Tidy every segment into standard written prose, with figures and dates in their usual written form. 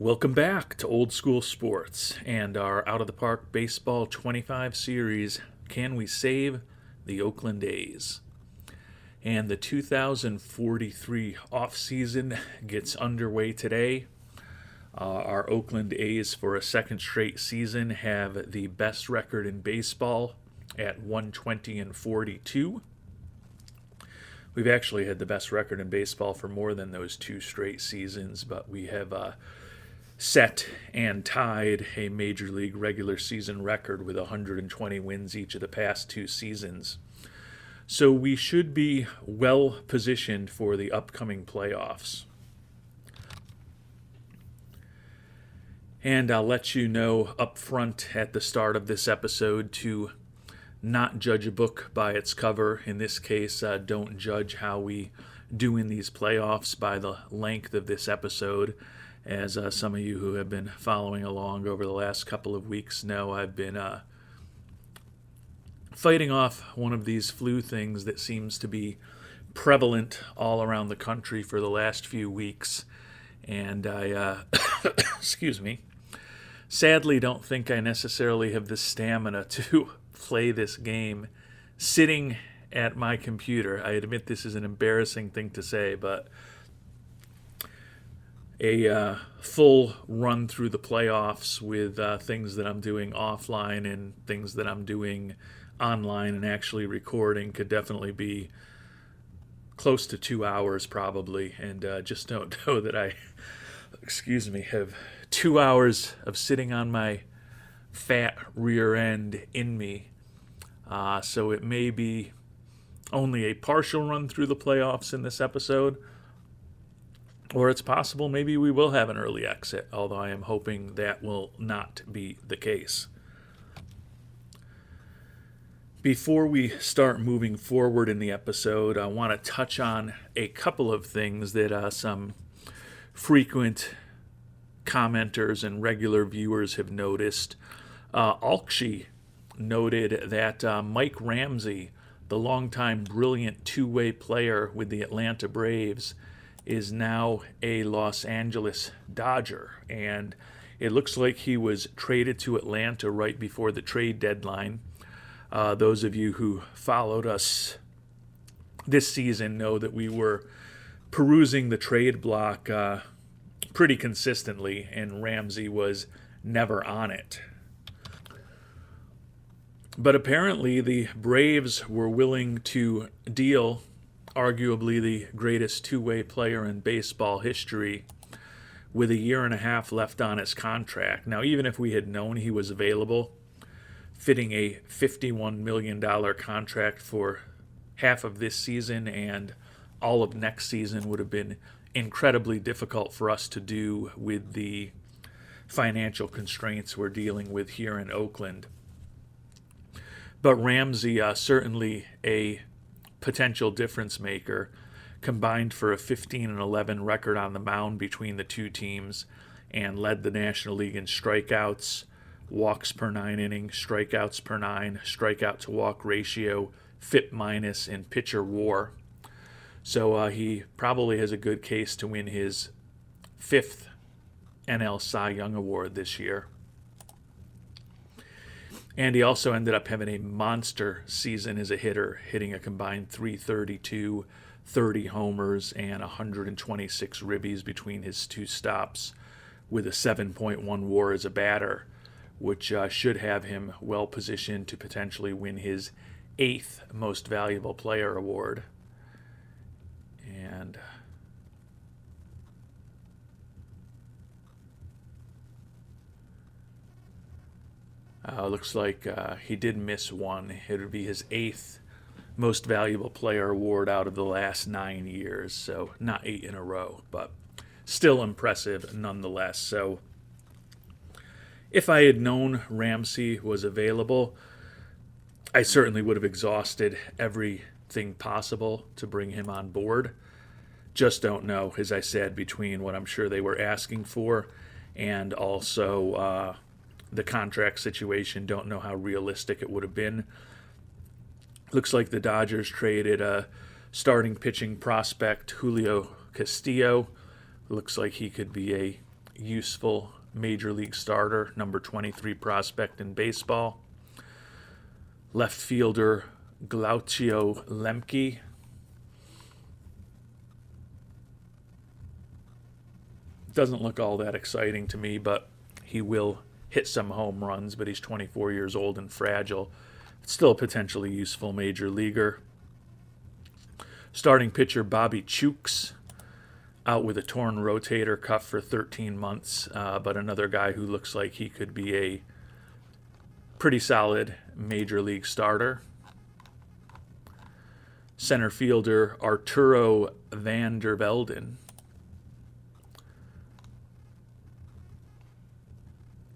Welcome back to Old School Sports and our Out of the Park Baseball 25 series, Can We Save the Oakland A's? And the 2043 offseason gets underway today. Our Oakland A's, for a second straight season, have the best record in baseball at 120-42. We've actually had the best record in baseball for more than those two straight seasons, but we have set and tied a Major League regular season record with 120 wins each of the past two seasons. So we should be well positioned for the upcoming playoffs. And I'll let you know up front at the start of this episode to not judge a book by its cover. In this case, don't judge how we do in these playoffs by the length of this episode. As some of you who have been following along over the last couple of weeks know, I've been fighting off one of these flu things that seems to be prevalent all around the country for the last few weeks. And I, excuse me, sadly don't think I necessarily have the stamina to play this game sitting at my computer. I admit this is an embarrassing thing to say, but a full run through the playoffs with things that I'm doing offline and things that I'm doing online and actually recording could definitely be close to 2 hours probably, and just don't know that I, have 2 hours of sitting on my fat rear end in me. So it may be only a partial run through the playoffs in this episode, or it's possible maybe we will have an early exit, although I am hoping that will not be the case. Before we start moving forward in the episode, I want to touch on a couple of things that some frequent commenters and regular viewers have noticed. Alkshy noted that Mike Ramsey, the longtime brilliant two-way player with the Atlanta Braves, is now a Los Angeles Dodger. And it looks like he was traded to Atlanta right before the trade deadline. Those of you who followed us this season know that we were perusing the trade block pretty consistently, and Ramsey was never on it. But apparently the Braves were willing to deal arguably the greatest two-way player in baseball history with a year and a half left on his contract. Now, even if we had known he was available, fitting a $51 million contract for half of this season and all of next season would have been incredibly difficult for us to do with the financial constraints we're dealing with here in Oakland. But Ramsey, certainly a potential difference maker, combined for a 15-11 record on the mound between the two teams and led the National League in strikeouts, walks per 9 innings, strikeouts per 9, strikeout to walk ratio, FIP minus, and pitcher WAR. So he probably has a good case to win his 5th NL Cy Young Award this year. And he also ended up having a monster season as a hitter, hitting a combined .332, 30 homers, and 126 ribbies between his two stops, with a 7.1 WAR as a batter, which should have him well positioned to potentially win his 8th Most Valuable Player award. And looks like he did miss one. It would be his 8th Most Valuable Player award out of the last 9 years. So not 8 in a row, but still impressive nonetheless. So if I had known Ramsey was available, I certainly would have exhausted everything possible to bring him on board. Just don't know, as I said, between what I'm sure they were asking for and also the contract situation. Don't know how realistic it would have been. Looks like the Dodgers traded a starting pitching prospect, Julio Castillo. Looks like he could be a useful major league starter, number 23 prospect in baseball. Left fielder Glaucio Lemke. Doesn't look all that exciting to me, but he will hit some home runs, but he's 24 years old and fragile. Still a potentially useful major leaguer. Starting pitcher Bobby Chooks, out with a torn rotator cuff for 13 months, but another guy who looks like he could be a pretty solid major league starter. Center fielder Arturo van der Velden.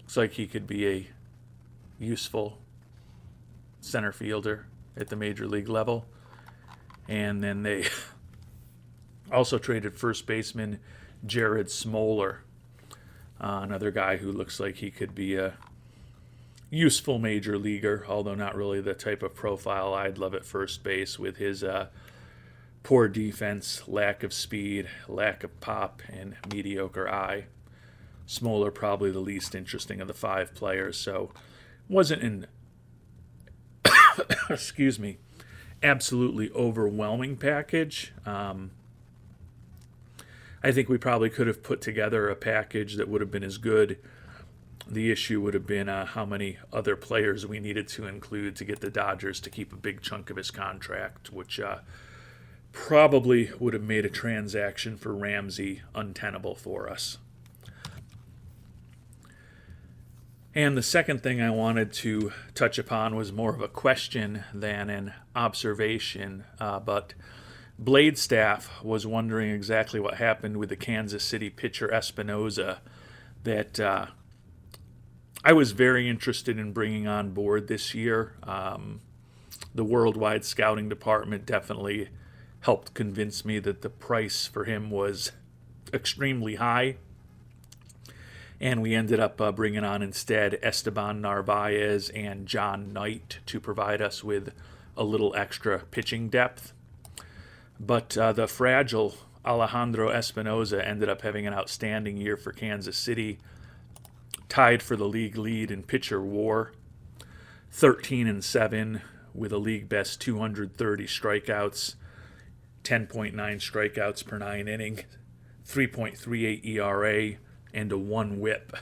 Looks like he could be a useful center fielder at the major league level. And then they also traded first baseman Jared Smoller, another guy who looks like he could be a useful major leaguer, although not really the type of profile I'd love at first base with his poor defense, lack of speed, lack of pop, and mediocre eye. Smoller probably the least interesting of the five players, so wasn't an excuse me, absolutely overwhelming package. I think we probably could have put together a package that would have been as good. The issue would have been how many other players we needed to include to get the Dodgers to keep a big chunk of his contract, which probably would have made a transaction for Ramsey untenable for us. And the second thing I wanted to touch upon was more of a question than an observation, but Bladestaff was wondering exactly what happened with the Kansas City pitcher Espinoza that I was very interested in bringing on board this year. The worldwide scouting department definitely helped convince me that the price for him was extremely high. And we ended up bringing on instead Esteban Narvaez and John Knight to provide us with a little extra pitching depth. But the fragile Alejandro Espinoza ended up having an outstanding year for Kansas City, tied for the league lead in pitcher WAR, 13-7 with a league best 230 strikeouts, 10.9 strikeouts per 9 inning, 3.38 ERA, and a 1 whip.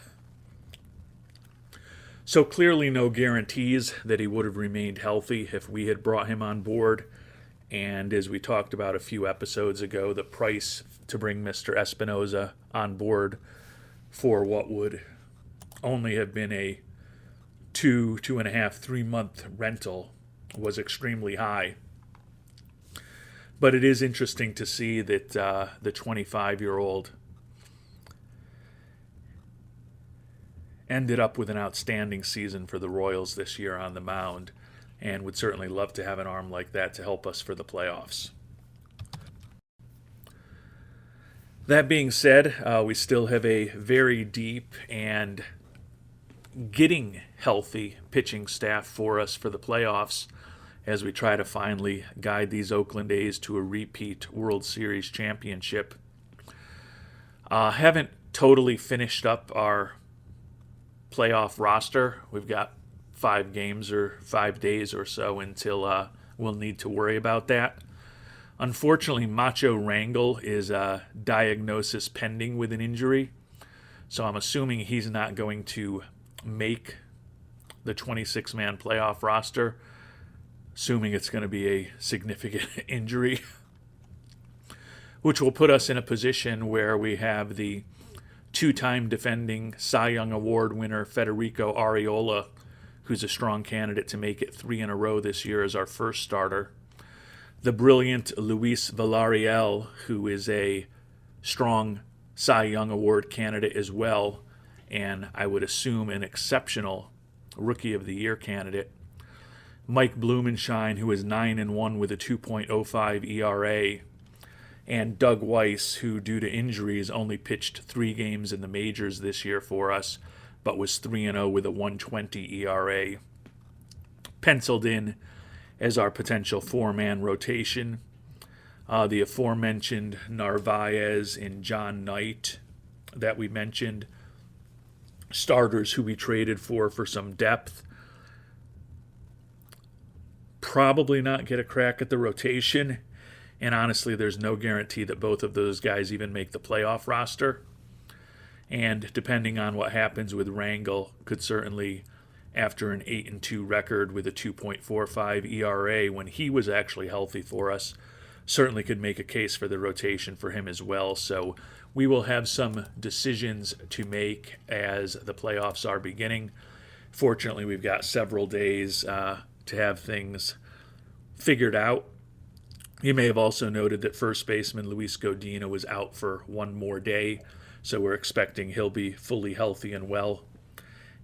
So clearly no guarantees that he would have remained healthy if we had brought him on board. And as we talked about a few episodes ago, the price to bring Mr. Espinoza on board for what would only have been a 2.5, 3-month rental was extremely high. But it is interesting to see that the 25-year-old ended up with an outstanding season for the Royals this year on the mound, and would certainly love to have an arm like that to help us for the playoffs. That being said, we still have a very deep and getting healthy pitching staff for us for the playoffs as we try to finally guide these Oakland A's to a repeat World Series championship. Haven't totally finished up our playoff roster. We've got 5 games or 5 days or so until we'll need to worry about that. Unfortunately, Macho Rangel is diagnosis pending with an injury, so I'm assuming he's not going to make the 26-man playoff roster, assuming it's going to be a significant injury, which will put us in a position where we have the 2-time defending Cy Young Award winner Federico Arriola, who's a strong candidate to make it 3 in a row this year as our first starter. The brilliant Luis Villarreal, who is a strong Cy Young Award candidate as well, and I would assume an exceptional Rookie of the Year candidate. Mike Blumenshine, who is 9-1 with a 2.05 ERA, and Doug Weiss, who due to injuries only pitched 3 games in the majors this year for us, but was 3-0 with a 1.20 ERA. Penciled in as our potential 4-man rotation. The aforementioned Narvaez and John Knight that we mentioned starters who we traded for some depth probably not get a crack at the rotation. And honestly, there's no guarantee that both of those guys even make the playoff roster. And depending on what happens with Rangel, could certainly, after an 8-2 record with a 2.45 ERA when he was actually healthy for us, certainly could make a case for the rotation for him as well. So we will have some decisions to make as the playoffs are beginning. Fortunately, we've got several days to have things figured out. You may have also noted that first baseman Luis Godinho was out for one more day, so we're expecting he'll be fully healthy and well.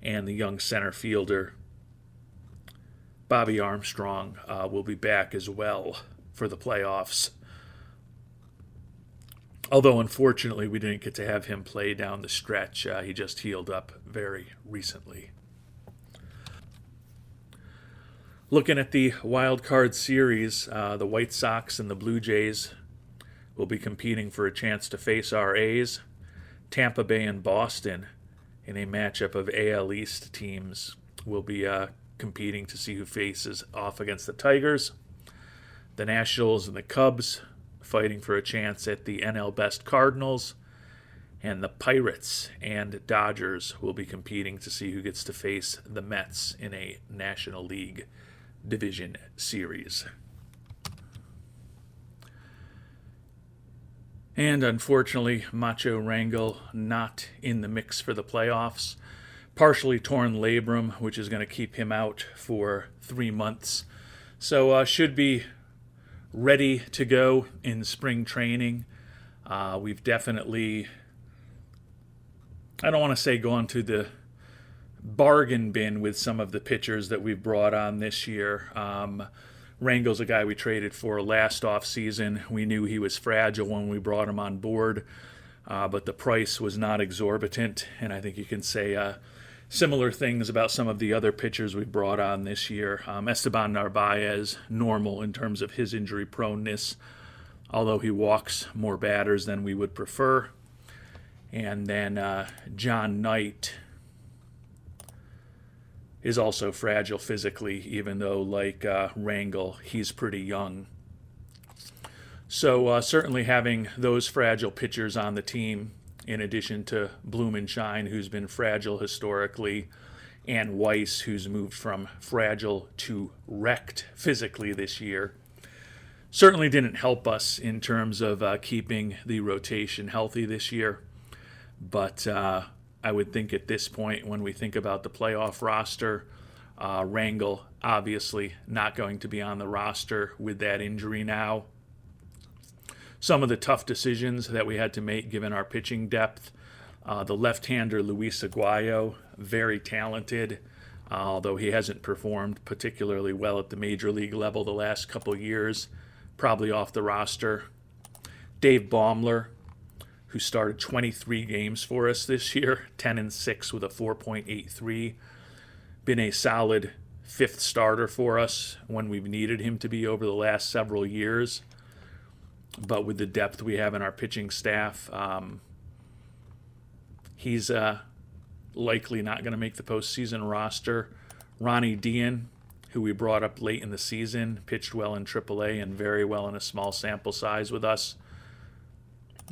And the young center fielder Bobby Armstrong will be back as well for the playoffs. Although, unfortunately, we didn't get to have him play down the stretch. He just healed up very recently. Looking at the wild card series, the White Sox and the Blue Jays will be competing for a chance to face our A's. Tampa Bay and Boston, in a matchup of AL East teams, will be competing to see who faces off against the Tigers. The Nationals and the Cubs fighting for a chance at the NL Best Cardinals. And the Pirates and Dodgers will be competing to see who gets to face the Mets in a National League Division Series. And unfortunately, Macho Rangel not in the mix for the playoffs. Partially torn labrum, which is going to keep him out for 3 months. So should be ready to go in spring training. We've definitely, I don't want to say gone to the bargain bin with some of the pitchers that we've brought on this year. Rangel's a guy we traded for last offseason. We knew he was fragile when we brought him on board, but the price was not exorbitant, and I think you can say similar things about some of the other pitchers we brought on this year. Esteban Narvaez, normal in terms of his injury proneness, although he walks more batters than we would prefer. And then John Knight is also fragile physically, even though, like Rangel, he's pretty young. So certainly having those fragile pitchers on the team, in addition to Blumenshine, who's been fragile historically, and Weiss, who's moved from fragile to wrecked physically this year, certainly didn't help us in terms of keeping the rotation healthy this year. But I would think at this point, when we think about the playoff roster, Rangel obviously not going to be on the roster with that injury now. Some of the tough decisions that we had to make given our pitching depth. The left-hander Luis Aguayo, very talented, although he hasn't performed particularly well at the major league level the last couple years, probably off the roster. Dave Baumler, who started 23 games for us this year, 10-6 with a 4.83. Been a solid fifth starter for us when we've needed him to be over the last several years. But with the depth we have in our pitching staff, he's likely not going to make the postseason roster. Ronnie Dean, who we brought up late in the season, pitched well in AAA and very well in a small sample size with us.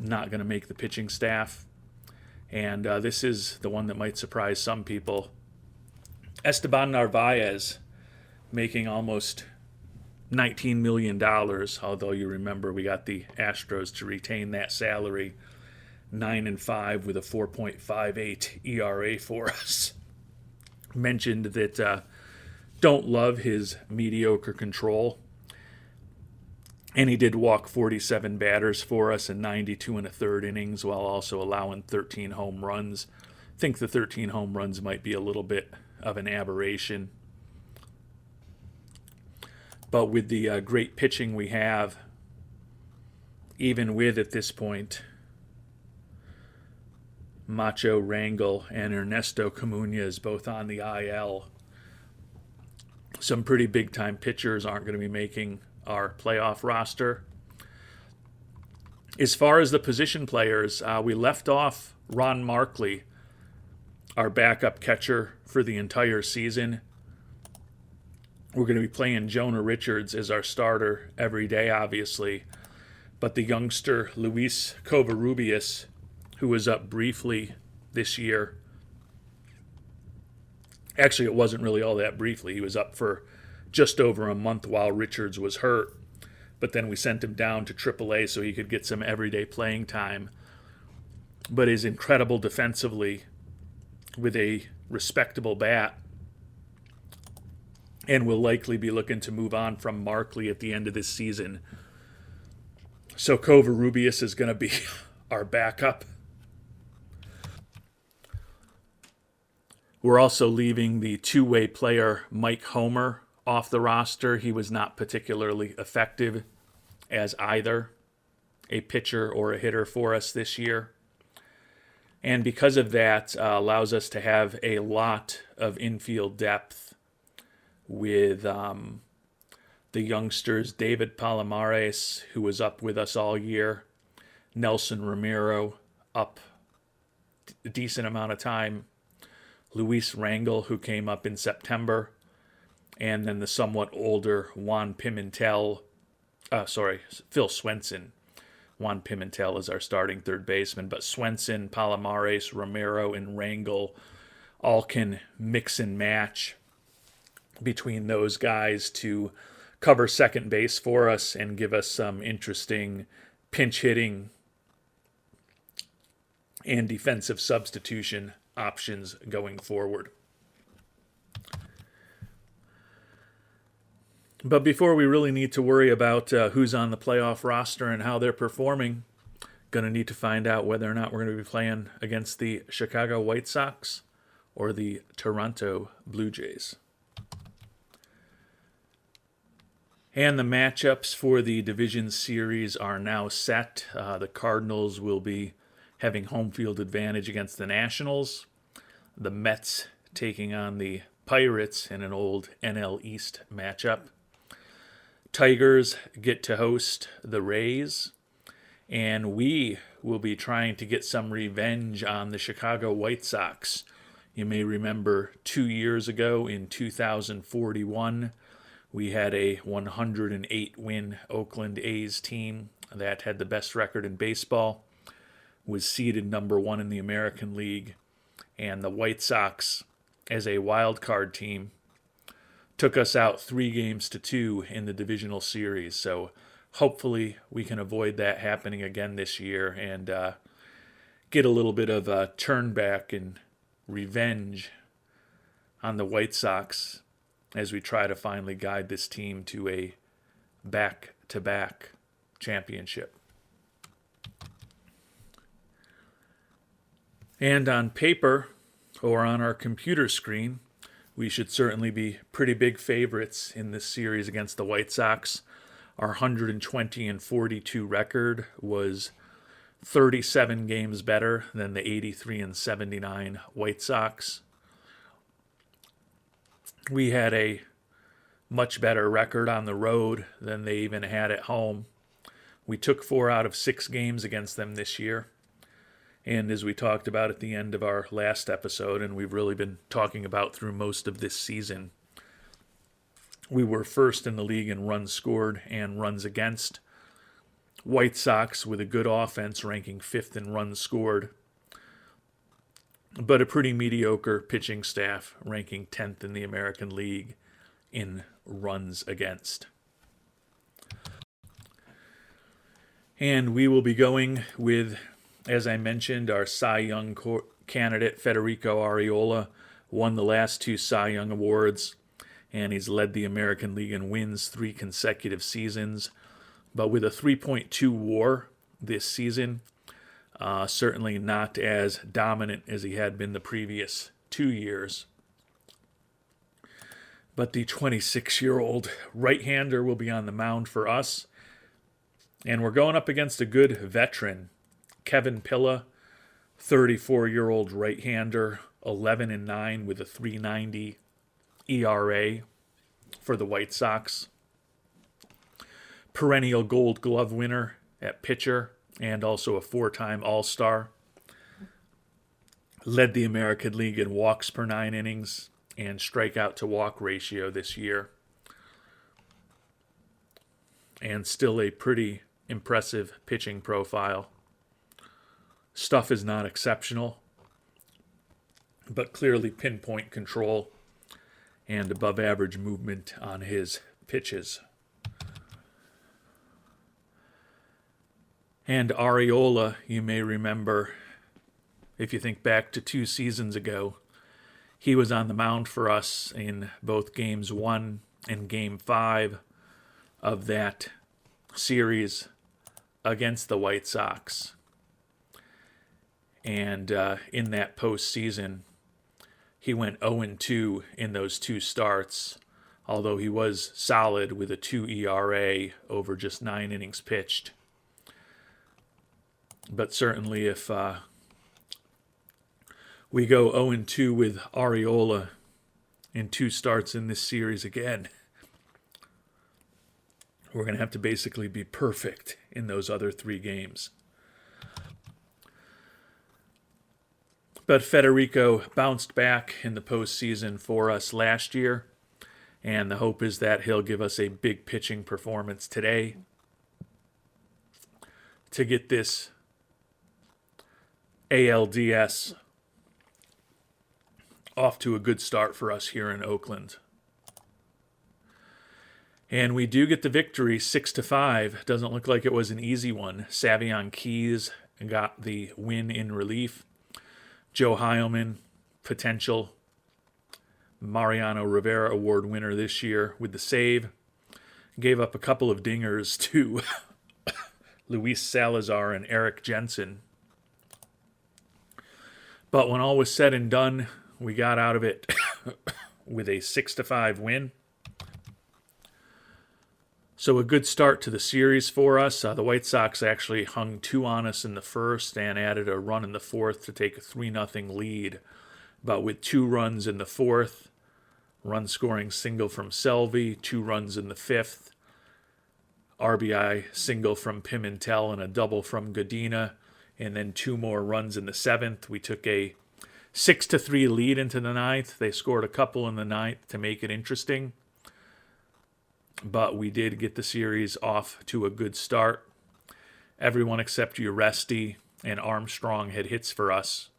Not going to make the pitching staff. And this is the one that might surprise some people. Esteban Narvaez making almost $19 million, although you remember we got the Astros to retain that salary. 9-5 with a 4.58 ERA for us. Mentioned that don't love his mediocre control. And he did walk 47 batters for us in 92 1/3 innings, while also allowing 13 home runs. I think the 13 home runs might be a little bit of an aberration. But with the great pitching we have, even with, at this point, Macho Rangel and Ernesto Comunez both on the IL, some pretty big-time pitchers aren't going to be making our playoff roster. As far as the position players, we left off Ron Markley, our backup catcher for the entire season. We're going to be playing Jonah Richards as our starter every day, obviously. But the youngster Luis Covarrubias, who was up briefly this year, actually it wasn't really all that briefly. He was up for just over a month while Richards was hurt. But then we sent him down to AAA so he could get some everyday playing time. But is incredible defensively with a respectable bat, and will likely be looking to move on from Markley at the end of this season. So Covarrubias is going to be our backup. We're also leaving the two-way player Mike Homer off the roster. He was not particularly effective as either a pitcher or a hitter for us this year. And because of that, allows us to have a lot of infield depth with the youngsters David Palomares, who was up with us all year, Nelson Romero, up a decent amount of time, Luis Rangel, who came up in September, and then the somewhat older Phil Swenson. Juan Pimentel is our starting third baseman, but Swenson, Palomares, Romero, and Rangel all can mix and match between those guys to cover second base for us and give us some interesting pinch hitting and defensive substitution options going forward. But before we really need to worry about who's on the playoff roster and how they're performing, going to need to find out whether or not we're going to be playing against the Chicago White Sox or the Toronto Blue Jays. And the matchups for the division series are now set. The Cardinals will be having home field advantage against the Nationals. The Mets taking on the Pirates in an old NL East matchup. Tigers get to host the Rays, and we will be trying to get some revenge on the Chicago White Sox. You may remember 2 years ago in 2041, we had a 108-win Oakland A's team that had the best record in baseball, was seeded number 1 in the American League, and the White Sox, as a wild card team, took us out 3-2 in the divisional series. So hopefully we can avoid that happening again this year and get a little bit of a turn back and revenge on the White Sox as we try to finally guide this team to a back-to-back championship. And on paper or on our computer screen, we should certainly be pretty big favorites in this series against the White Sox. Our 120-42 record was 37 games better than the 83-79 White Sox. We had a much better record on the road than they even had at home. We took 4 out of 6 games against them this year. And as we talked about at the end of our last episode, and we've really been talking about through most of this season, we were first in the league in runs scored and runs against. White Sox with a good offense ranking 5th in runs scored, but a pretty mediocre pitching staff ranking 10th in the American League in runs against. And we will be going with, as I mentioned, our Cy Young candidate, Federico Arriola, won the last 2 Cy Young Awards, and he's led the American League in wins 3 consecutive seasons. But with a 3.2 WAR this season, certainly not as dominant as he had been the previous 2 years. But the 26-year-old right-hander will be on the mound for us, and we're going up against a good veteran, Kevin Pilla, 34-year-old right-hander, 11-9 with a 3.90 ERA for the White Sox. Perennial Gold Glove winner at pitcher and also a 4-time All-Star. led the American League in walks per 9 innings and strikeout to walk ratio this year. And still a pretty impressive pitching profile. Stuff is not exceptional, but clearly pinpoint control and above average movement on his pitches. And Arriola, you may remember, if you think back to 2 seasons ago, he was on the mound for us in both Games 1 and Game 5 of that series against the White Sox. And in that postseason, he went 0-2 in those 2 starts, although he was solid with a 2 ERA over just 9 innings pitched. But certainly if we go 0-2 with Arriola in 2 starts in this series again, we're going to have to basically be perfect in those other 3 games. But Federico bounced back in the postseason for us last year, and the hope is that he'll give us a big pitching performance today to get this ALDS off to a good start for us here in Oakland. And we do get the victory 6-5. Doesn't look like it was an easy one. Savion Keys got the win in relief. Joe Heilman, potential Mariano Rivera Award winner this year with the save, gave up a couple of dingers to Luis Salazar and Eric Jensen. But when all was said and done, we got out of it with a 6-5 win. So a good start to the series for us. The White Sox actually hung 2 on us in the first and added a run in the fourth to take a 3-0 lead. But with 2 runs in the fourth, run-scoring single from Selvey, 2 runs in the fifth, RBI single from Pimentel and a double from Godina, and then 2 more runs in the seventh. We took a 6-3 lead into the ninth. They scored a couple in the ninth to make it interesting. But we did get the series off to a good start. Everyone except Uresti and Armstrong had hits for us.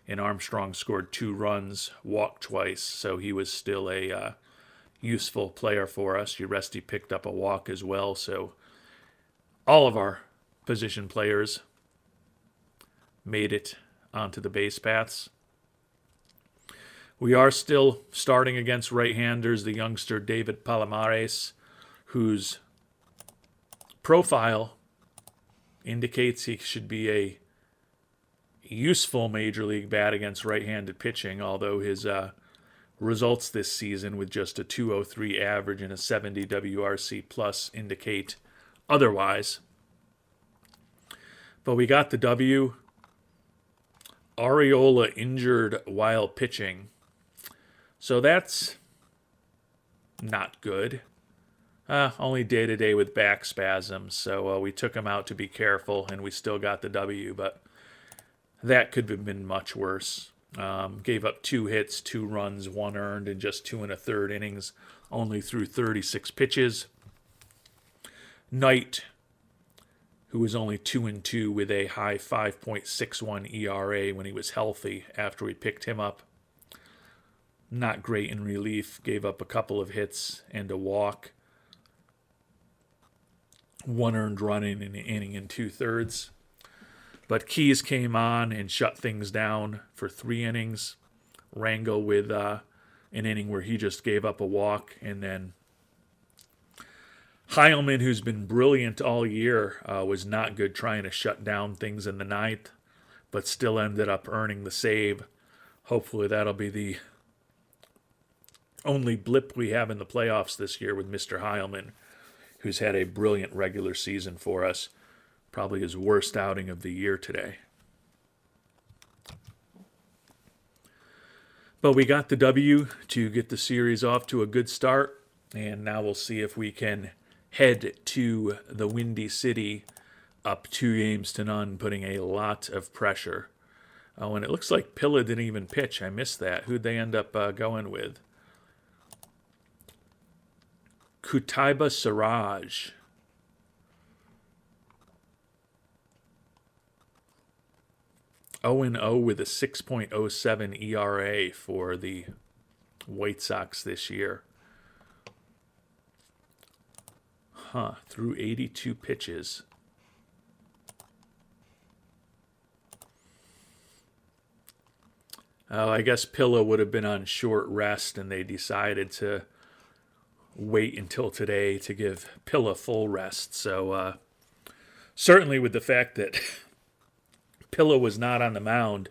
And Armstrong scored 2 runs, walked twice, so he was still a useful player for us. Uresti picked up a walk as well, so all of our position players made it onto the base paths. We are still starting against right-handers, the youngster David Palomares, whose profile indicates he should be a useful major league bat against right-handed pitching, although his results this season with just a 203 average and a 70 WRC plus indicate otherwise. But we got the W. Arriola injured while pitching, so that's not good. Only day-to-day with back spasms, so we took him out to be careful, and we still got the W, but that could have been much worse. Gave up 2 hits, 2 runs, 1 earned in just 2 1/3 innings, only threw 36 pitches. Knight, who was only 2-2 with a high 5.61 ERA when he was healthy after we picked him up. Not great in relief, gave up a couple of hits and a walk. 1 earned run in an inning and 2/3. But Keys came on and shut things down for 3 innings. Rangel with an inning where he just gave up a walk. And then Heilman, who's been brilliant all year, was not good trying to shut down things in the ninth, but still ended up earning the save. Hopefully that'll be the only blip we have in the playoffs this year with Mr. Heilman, who's had a brilliant regular season for us. Probably his worst outing of the year today. But we got the W to get the series off to a good start, and now we'll see if we can head to the Windy City up 2-0, putting a lot of pressure Oh, and it looks like Pilla didn't even pitch. I missed that. Who'd they end up going with? Kutaiba Siraj. 0-0 with a 6.07 ERA for the White Sox this year. Through 82 pitches. Oh, I guess Pilla would have been on short rest, and they decided to wait until today to give Pilla full rest. So certainly with the fact that Pilla was not on the mound,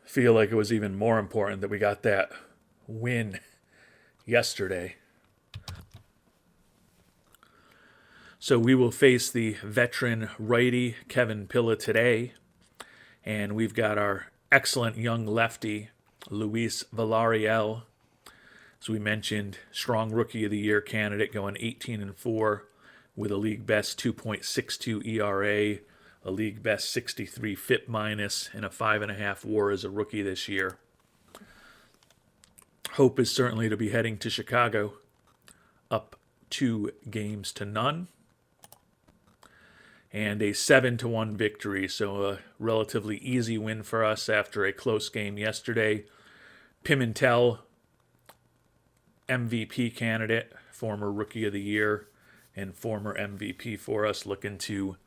I feel like it was even more important that we got that win yesterday. So we will face the veteran righty Kevin Pilla today, and we've got our excellent young lefty Luis Villarreal. As we mentioned, strong Rookie of the Year candidate, going 18-4 with a league best 2.62 ERA, a league best 63 FIP minus, and a 5.5 WAR as a rookie this year. Hope is certainly to be heading to Chicago, up 2-0. And a 7-1 victory, so a relatively easy win for us after a close game yesterday. Pimentel, MVP candidate, former Rookie of the Year, and former MVP for us, looking to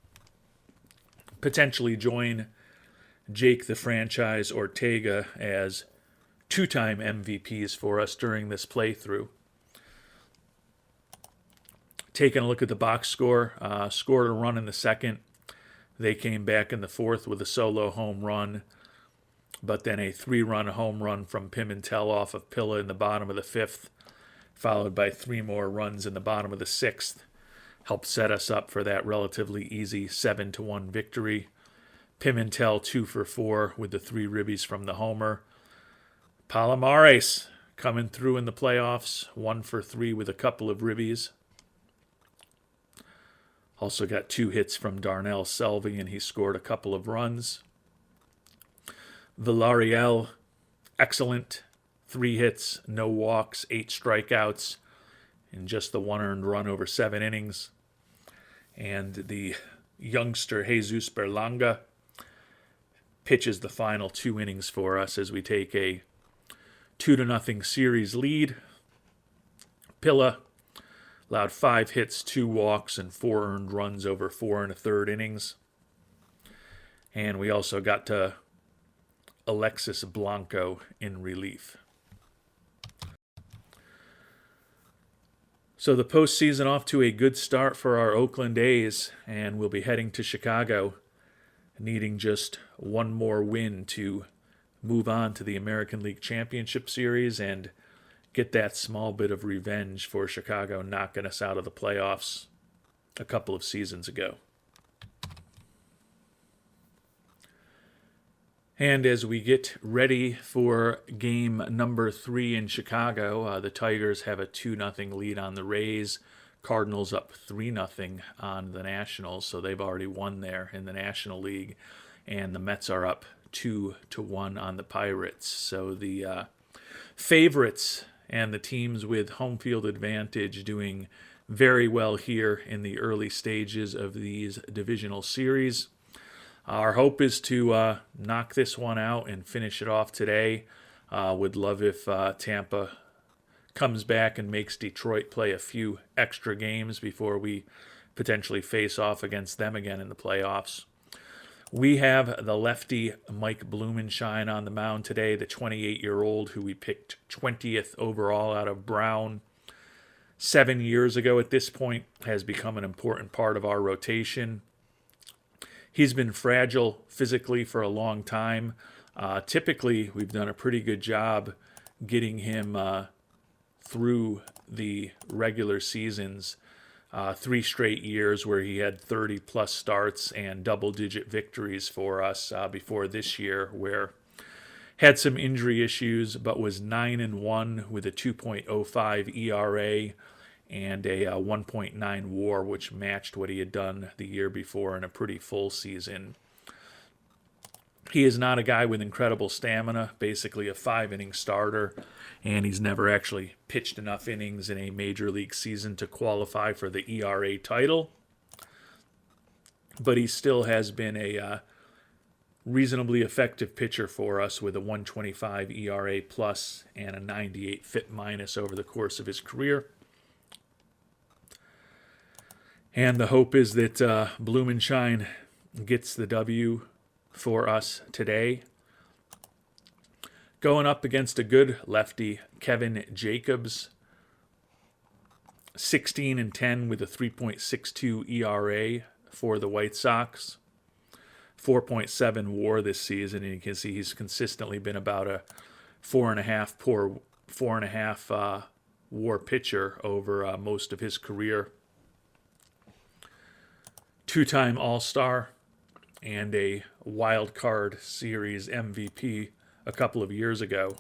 potentially join Jake the Franchise Ortega as two-time MVPs for us during this playthrough. Taking a look at the box score, scored a run in the second. They came back in the fourth with a solo home run, but then a 3-run home run from Pimentel off of Pilla in the bottom of the fifth, followed by 3 more runs in the bottom of the sixth, helped set us up for that relatively easy 7-1 victory. Pimentel 2 for 4 with the 3 ribbies from the homer. Palomares coming through in the playoffs, 1 for 3 with a couple of ribbies. Also got 2 hits from Darnell Selvey, and he scored a couple of runs. Villarreal, excellent. 3 hits, no walks, 8 strikeouts, and just the 1 earned run over 7 innings. And the youngster Jesus Berlanga pitches the final 2 innings for us as we take a 2-0 series lead. Pilla allowed 5 hits, 2 walks, and 4 earned runs over 4 1/3 innings. And we also got to Alexis Blanco in relief. So the postseason off to a good start for our Oakland A's, and we'll be heading to Chicago, needing just 1 more win to move on to the American League Championship Series and get that small bit of revenge for Chicago knocking us out of the playoffs a couple of seasons ago. And as we get ready for game number 3 in Chicago, the Tigers have a 2-0 lead on the Rays. Cardinals up 3-0 on the Nationals, so they've already won there in the National League. And the Mets are up 2-1 on the Pirates. So the favorites and the teams with home field advantage doing very well here in the early stages of these divisional series. Our hope is to knock this one out and finish it off today. Would love if Tampa comes back and makes Detroit play a few extra games before we potentially face off against them again in the playoffs. We have the lefty Mike Blumenshine on the mound today, the 28-year-old who we picked 20th overall out of Brown 7 years ago at this point, has become an important part of our rotation. He's been fragile physically for a long time. Typically, we've done a pretty good job getting him through the regular seasons. 3 straight years where he had 30-plus starts and double-digit victories for us before this year, where had some injury issues, but was 9-1 with a 2.05 ERA and a 1.9 WAR, which matched what he had done the year before in a pretty full season. He is not a guy with incredible stamina, basically a 5-inning starter, and he's never actually pitched enough innings in a major league season to qualify for the ERA title. But he still has been a reasonably effective pitcher for us with a 125 ERA plus and a 98 FIP minus over the course of his career. And the hope is that Blumenshine gets the W for us today. Going up against a good lefty, Kevin Jacobs, 16-10 with a 3.62 ERA for the White Sox. 4.7 WAR this season, and you can see he's consistently been about a 4.5 WAR pitcher over most of his career. 2-time All-Star and a Wild Card Series MVP a couple of years ago.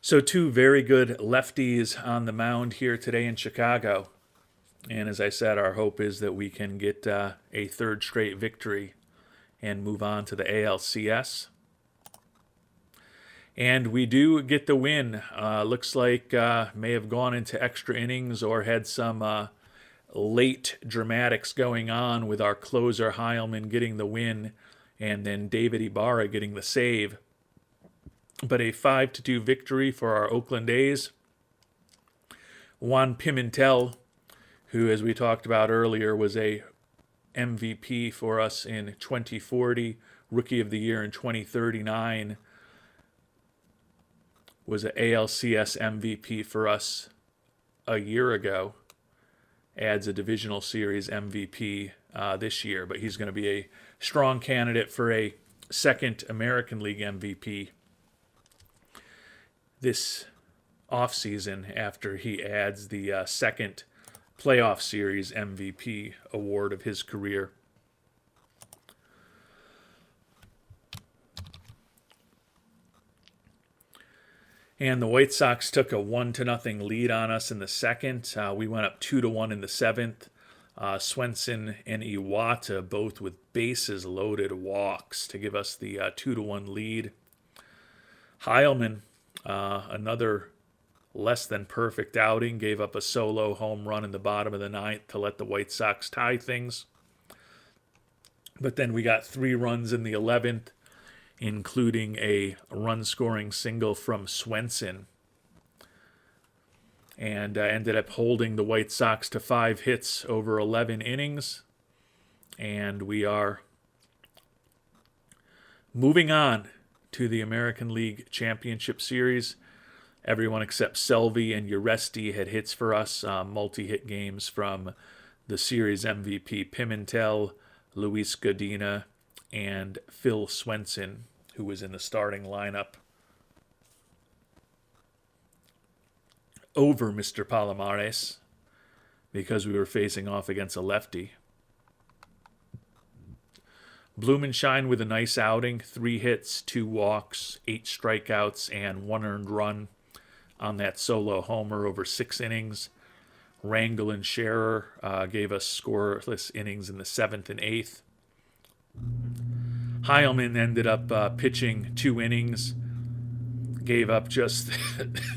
So 2 very good lefties on the mound here today in Chicago. And as I said, our hope is that we can get a 3rd straight victory and move on to the ALCS. And we do get the win. Looks like may have gone into extra innings or had some late dramatics going on with our closer Heilman getting the win and then David Ibarra getting the save. But a 5-2 victory for our Oakland A's. Juan Pimentel, who, as we talked about earlier, was a MVP for us in 2040, Rookie of the Year in 2039, was an ALCS MVP for us a year ago, adds a Divisional Series MVP this year, but he's going to be a strong candidate for a 2nd American League MVP this offseason after he adds the 2nd Playoff Series MVP award of his career. And the White Sox took a 1-0 lead on us in the 2nd. We went up 2-1 in the 7th. Swenson and Iwata both with bases loaded walks to give us the 2-1 lead. Heilman, another less than perfect outing, gave up a solo home run in the bottom of the 9th to let the White Sox tie things. But then we got 3 runs in the 11th, including a run-scoring single from Swenson, and ended up holding the White Sox to 5 hits over 11 innings. And we are moving on to the American League Championship Series. Everyone except Selvey and Uresti had hits for us, multi-hit games from the series MVP Pimentel, Luis Godina, and Phil Swenson, who was in the starting lineup over Mr. Palomares because we were facing off against a lefty. Blumenshine with a nice outing, 3 hits, 2 walks, 8 strikeouts, and 1 earned run on that solo homer over 6 innings. Rangel and Scherer gave us scoreless innings in the 7th and 8th. Heilman ended up pitching 2 innings, gave up just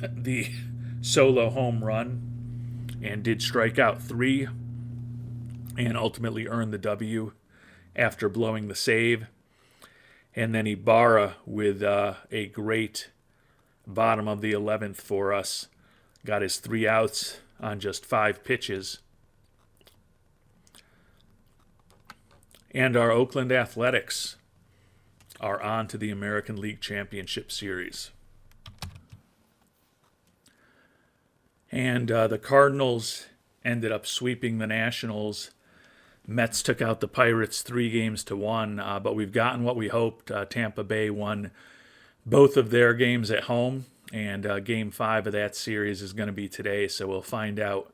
the solo home run, and did strike out 3, and ultimately earned the W after blowing the save. And then Ibarra with a great bottom of the 11th for us. Got his 3 outs on just 5 pitches. And our Oakland Athletics are on to the American League Championship Series. And the Cardinals ended up sweeping the Nationals. Mets took out the Pirates 3-1, but we've gotten what we hoped. Tampa Bay won both of their games at home, and Game 5 of that series is going to be today, so we'll find out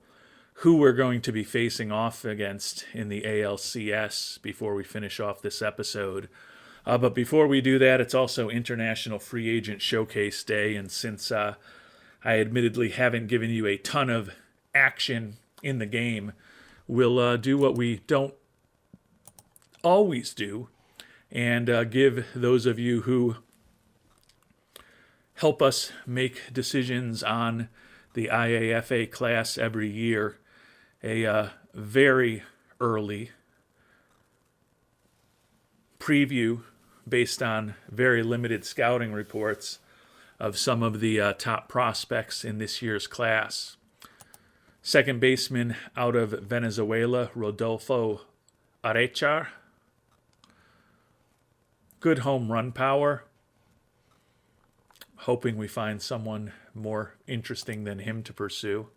who we're going to be facing off against in the ALCS before we finish off this episode. But before we do that, it's also International Free Agent Showcase Day, and since I admittedly haven't given you a ton of action in the game, we'll do what we don't always do, and give those of you who help us make decisions on the IAFA class every year a very early preview based on very limited scouting reports of some of the top prospects in this year's class. Second baseman out of Venezuela, Rodolfo Arechar. Good home run power. Hoping we find someone more interesting than him to pursue.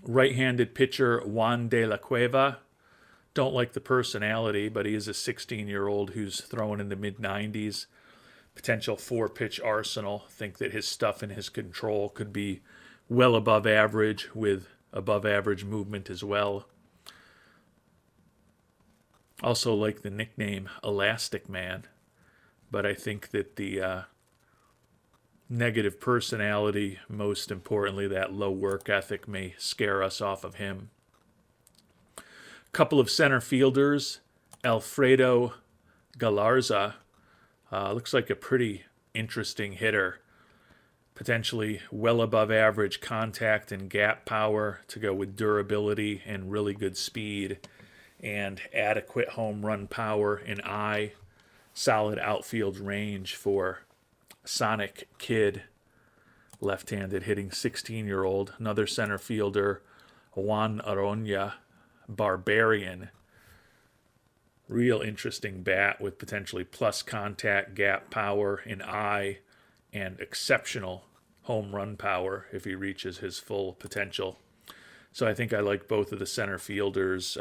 Right-handed pitcher Juan de la Cueva. Don't like the personality, but he is a 16-year-old who's throwing in the mid-90s. Potential 4-pitch arsenal. Think that his stuff and his control could be well above average with above average movement as well. Also like the nickname Elastic Man, but I think that the negative personality, most importantly that low work ethic, may scare us off of him. Couple of center fielders, Alfredo Galarza, looks like a pretty interesting hitter. Potentially well above average contact and gap power to go with durability and really good speed and adequate home run power and eye. Solid outfield range for Sonic Kid, left-handed hitting 16-year-old. Another center fielder, Juan Aroña, Barbarian. Real interesting bat with potentially plus contact, gap power, and eye, and exceptional home run power if he reaches his full potential. So I think I like both of the center fielders,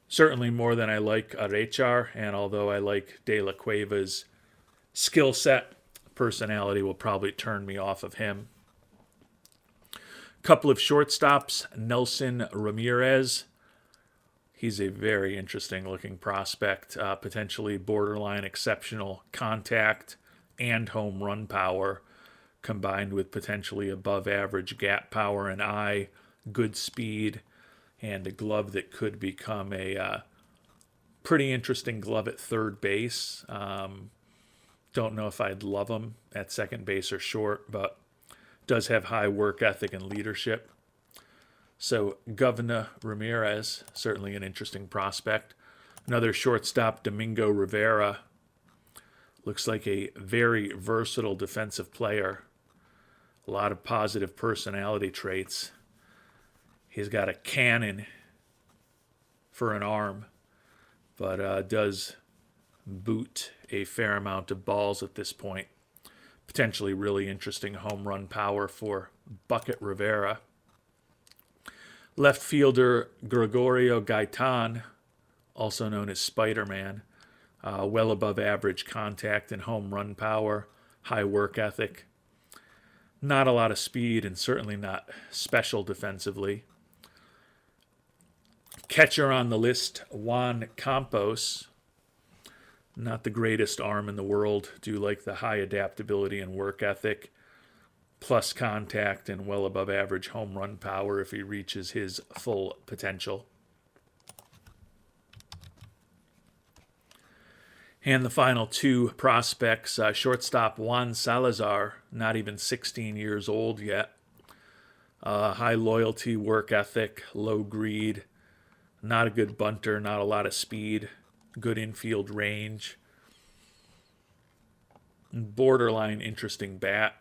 certainly more than I like Arechar, and although I like De La Cueva's skill set, personality will probably turn me off of him. Couple of shortstops, Nelson Ramirez. He's a very interesting looking prospect, potentially borderline exceptional contact and home run power, combined with potentially above average gap power and eye, good speed, and a glove that could become a pretty interesting glove at third base. Don't know if I'd love him at second base or short, but does have high work ethic and leadership. So Governor Ramirez, certainly an interesting prospect. Another shortstop, Domingo Rivera. Looks like a very versatile defensive player. A lot of positive personality traits. He's got a cannon for an arm, but does boot a fair amount of balls at this point. Potentially really interesting home run power for Bucket Rivera. Left fielder Gregorio Gaitan, also known as Spider-Man, well above average contact and home run power, high work ethic. Not a lot of speed and certainly not special defensively. Catcher on the list, Juan Campos. Not the greatest arm in the world. Do like the high adaptability and work ethic, plus contact and well above average home run power if he reaches his full potential. And the final two prospects, shortstop Juan Salazar, not even 16 years old yet. High loyalty, work ethic, low greed, not a good bunter, not a lot of speed, good infield range. Borderline interesting bat.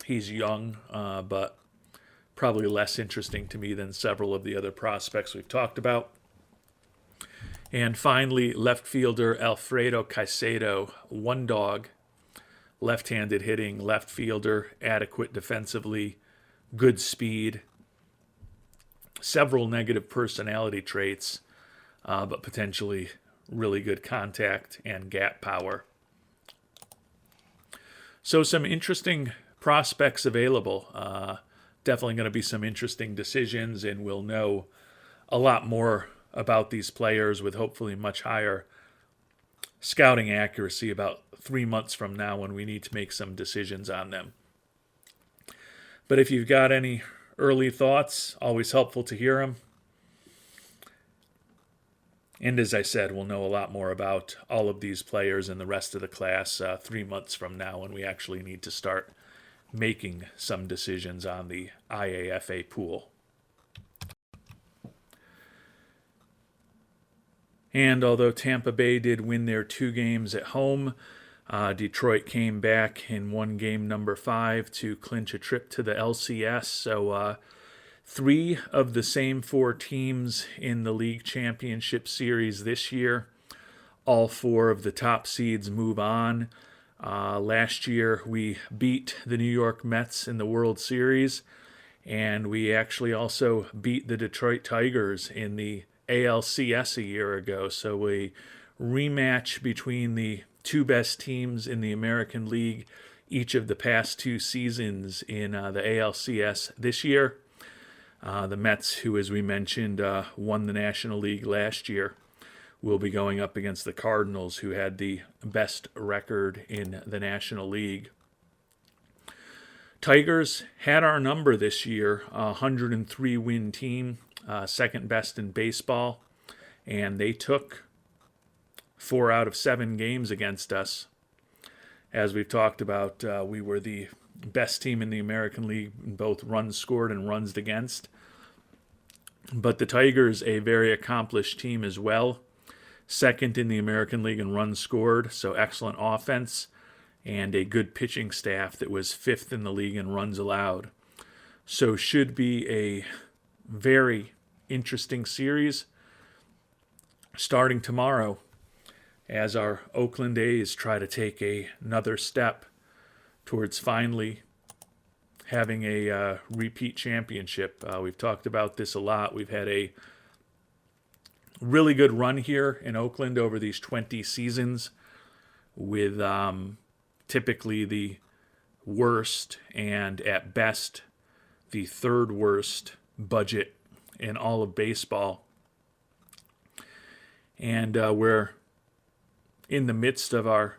He's young, but probably less interesting to me than several of the other prospects we've talked about. And finally, left fielder Alfredo Caicedo, one dog, left-handed hitting left fielder, adequate defensively, good speed, several negative personality traits, but potentially really good contact and gap power. So some interesting prospects available. Definitely going to be some interesting decisions, and we'll know a lot more about these players with hopefully much higher scouting accuracy about 3 months from now when we need to make some decisions on them. But if you've got any early thoughts, always helpful to hear them. And as I said, we'll know a lot more about all of these players and the rest of the class 3 months from now when we actually need to start making some decisions on the IAFA pool. And although Tampa Bay did win their 2 games at home, Detroit came back and won game number 5 to clinch a trip to the LCS. So 3 of the same 4 teams in the league championship series this year. All 4 of the top seeds move on. Last year we beat the New York Mets in the World Series, and we actually also beat the Detroit Tigers in the ALCS a year ago. So a rematch between the 2 best teams in the American League each of the past 2 seasons in the ALCS this year. The Mets, who, as we mentioned, won the National League last year, will be going up against the Cardinals, who had the best record in the National League. Tigers had our number this year, a 103-win team, second best in baseball, and they took 4 out of 7 games against us. As we've talked about, we were the best team in the American League in both runs scored and runs against. But the Tigers, a very accomplished team as well, second in the American League in runs scored, so excellent offense, and a good pitching staff that was 5th in the league in runs allowed. So should be a very interesting series starting tomorrow as our Oakland A's try to take another step towards finally having a repeat championship. We've talked about this a lot. We've had a really good run here in Oakland over these 20 seasons with typically the worst and at best the 3rd worst budget in all of baseball. And we're in the midst of our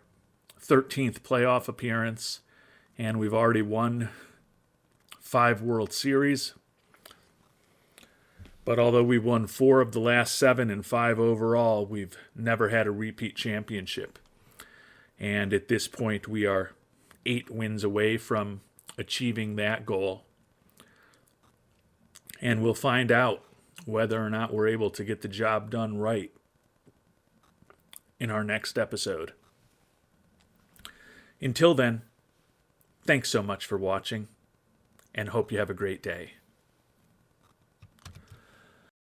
13th playoff appearance, and we've already won 5 World Series. But although we've won 4 of the last 7 and 5 overall, we've never had a repeat championship. And at this point, we are 8 wins away from achieving that goal. And we'll find out whether or not we're able to get the job done right in our next episode. Until then, thanks so much for watching, and hope you have a great day.